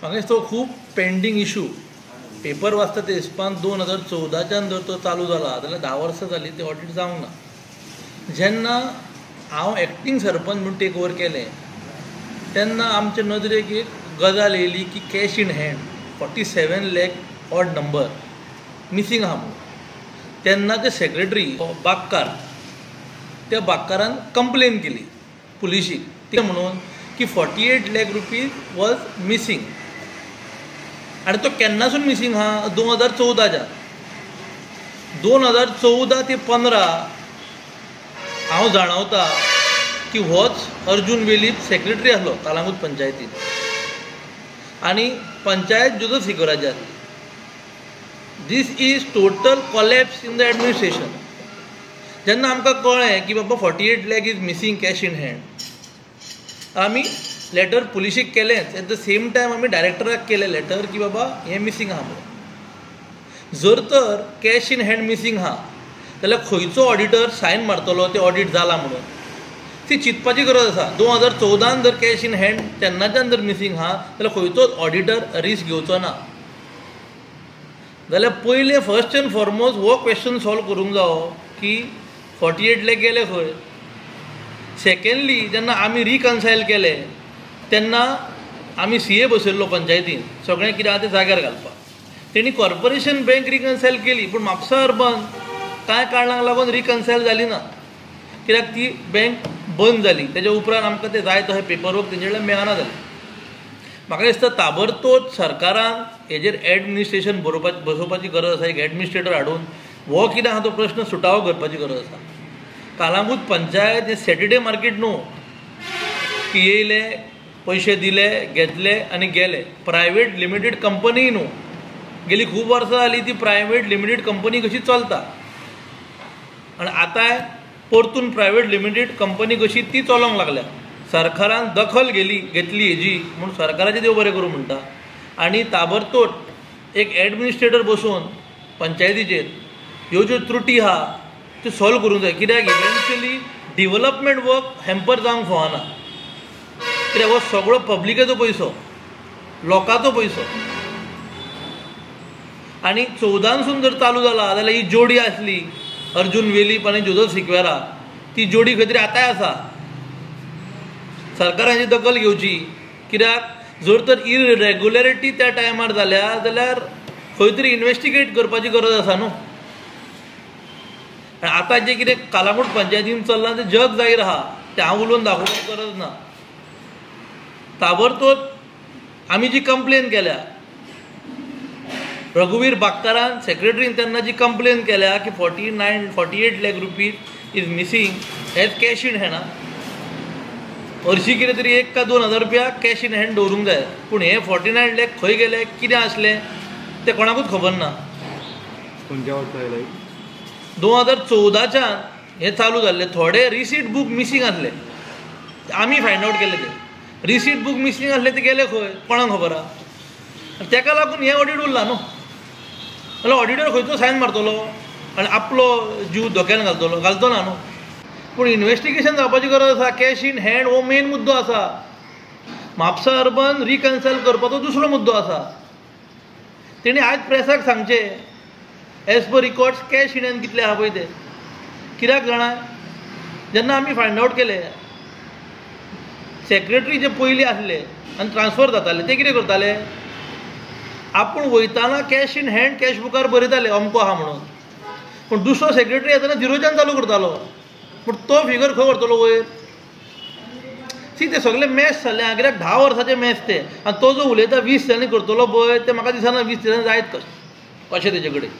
म्हाका दिसता तो खूब पेंडींग इशू. पेपर वाचता ते हिसपान 2014च्यान जर तो चालू जाला जाल्यार 10 वर्सां जालीं ते ऑडिट जावंक ना. जेन्ना हांव एक्टींग सरपंच म्हणून टेक ओवर केलें तेन्ना आमचे नदरेक एक गजाल येयली की cash in hand 47 lakh odd number missing आहा म्हणून. तेन्ना ते सेक्रेटरी बाक्कार त्या बाक्कारान कंप्लेन केली पुलिशीक ते म्हणून की 48 लाख रुपीज वॉज मिसींग. आनी तो केन्नासून मिसींग आहा 2014च्या. 2014 ते 15 हांव जाणवता की होच अर्जून वेलीप सेक्रेटरी आसलो कालांगूट पंचायतीन आनी पंचायत जुजो सिक्योराची आसली. This is total collapse in the administration. जेन्ना आमकां कळ्ळें की बाबा 48 lakh is missing cash in hand आमी लेटर पुलिशीक केलेंच. एट द सेम टायम आमी डायरेक्टराक केलें लेटर की बाबा हें मिसींग आहा म्हणून. जर तर कॅश इन हँड मिसींग आहा जाल्यार खंयचो ऑडिटर सायन मारतलो ते ऑडिट जाला म्हणून ती चिंतपाची गरज आसा. 2014 जर कॅश इन हँड तेन्नाच्यान जर मिसींग आहा जाल्यार खंयचोच ऑडिटर रिस्क घेवचो ना. जाल्यार पयलें फर्स्ट एंड फॉरमोस्ट हो क्वेश्चन सॉल्व करूंक जावो की 48 लाख गेले खंय. सेकेंडली जेन्ना आमी रिकन्सायल केले तेन्ना आमी CA बसयल्लो पंचायतीन सगळें कितें आहा तें जाग्यार घालपाक. तेणी कॉर्पोरेशन बँक रिकन्सायल केली पूण म्हापसा अर्बन कांय कारणाक लागून रिकन्सायल जाली ना कित्याक ती बँक बंद जाली. तेज्या उपरांत आमकां तें जाय तशें पेपरवर्क तेंचे कडेन मेळना जालें. म्हाका दिसता ताबडतोब सरकारान हेजेर एडमिनिस्ट्रेशन बसोवपाची गरज आसा. एक एडमिनिस्ट्रेटर हाडून हो कितें आहा तो प्रश्न सुटावो करपाची गरज आसा. कालांगूट पंचायत हे सॅटर्डे मार्केट न्हू की येयले पयशे दिले घेतले आनी गेले. प्रायवेट लिमिटेड कंपनी न्हू. गेली खूब वर्सां जालीं ती प्रायवेट लिमिटेड कंपनी कशी चलता आनी आतां परतून प्रायवेट लिमिटेड कंपनी कशी ती चलोंक लागल्या. सरकारान दखल घेतली हेजी म्हणून सरकाराचें देव बरें करूं म्हणटा आनी ताबडतोब एक एडमिनिस्ट्रेटर बसून पंचायतीचेर ह्यो ज्यो त्रुटी आहा त्यो सॉल्व करूंक जाय. कित्याक इवेंच्युअली डिवेलपमेंट वर्क हॅम्पर जावंक फावना. कित्याक हो सगळो पब्लिकेचो पयसो लोकांचो पयसो आनी 14सून जर चालू जाला जाल्यार ही जोडी आसली अर्जून वेलीप आनी जोजफ सिक्वेरा ती जोडी खंय तरी आतांय आसा. सरकारान हेची दखल घेवची. कित्याक जर तर इरेग्युलरिटी त्या टायमार जाल्या जाल्यार खंय तरी इन्वेस्टिगेट करपाची गरज आसा न्हू. आतां जें कितें कालांगूट पंचायतीन चल्लां तें जग जाहीर आहा तें हांव उलोवन दाखोवपाची गरज ना. ताबडतोब आमी जी कंप्लेन केल्या रघुवीर बाक्कारान सेक्रेटरीन तेन्ना जी कंप्लेन केल्या की 48 lakh rupees is missing as cash in hand. हरशीं कितें तरी 1 का 2 हजार रुपया कॅश इन हँड दवरूंक जाय पूण हे 49 लाख खंय गेले कितें आसलें तें कोणाकूच खबर ना. 2014च्यान हें चालू जाल्लें. थोडे रिसीट बूक मिसींग आसले आमी फायंड आवट केले. ते रिसीट बूक मिसींग आसले ते गेले खंय कोणाक खबर आहा. तेका लागून हें ऑडिट उरलां न्हू. जाल्यार ऑडिटर खंयचो सायन मारतलो आनी आपलो जीव धोक्यान घालचो ना न्हू. पूण इन्वेस्टिगेशन जावपाची गरज आसा. कॅश इन हँड हो मेन मुद्दो आसा. म्हापसा अर्बन रिकन्सायल करपाचो दुसरो मुद्दो आसा. तेणी आयज प्रेसाक सांगचें as per records cash in hand कितले आहा पळय ते. कित्याक जाणा जेन्ना आमी फायंड आवट केले सेक्रेटरी जे पयलीं आसले आनी ट्रान्सफर जाताले ते कितें करताले आपूण वयताना कॅश इन हँड कॅश बुकार बरयताले अमको आहा म्हणून. पूण दुसरो सेक्रेटरी येताना 0च्यान चालू करतालो. पूण तो फिगर खंय व्हरतलो वयर. ते सगळे मॅच जाल्ले आहा. कित्याक 10 वर्साचे मॅच ते आनी तो जो उलयता 20 दिसांनी करतलो पळय ते म्हाका दिसना 20 दिसांनी जायत कशें तेजे कडेन.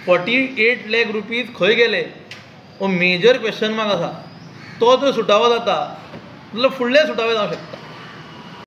48 लाख रुपीज खंय गेले हो मेजर क्वेश्चन मार्क आसा. तो जर सुटावो जाता जाल्यार फुडले सुटावे जावंक शकता.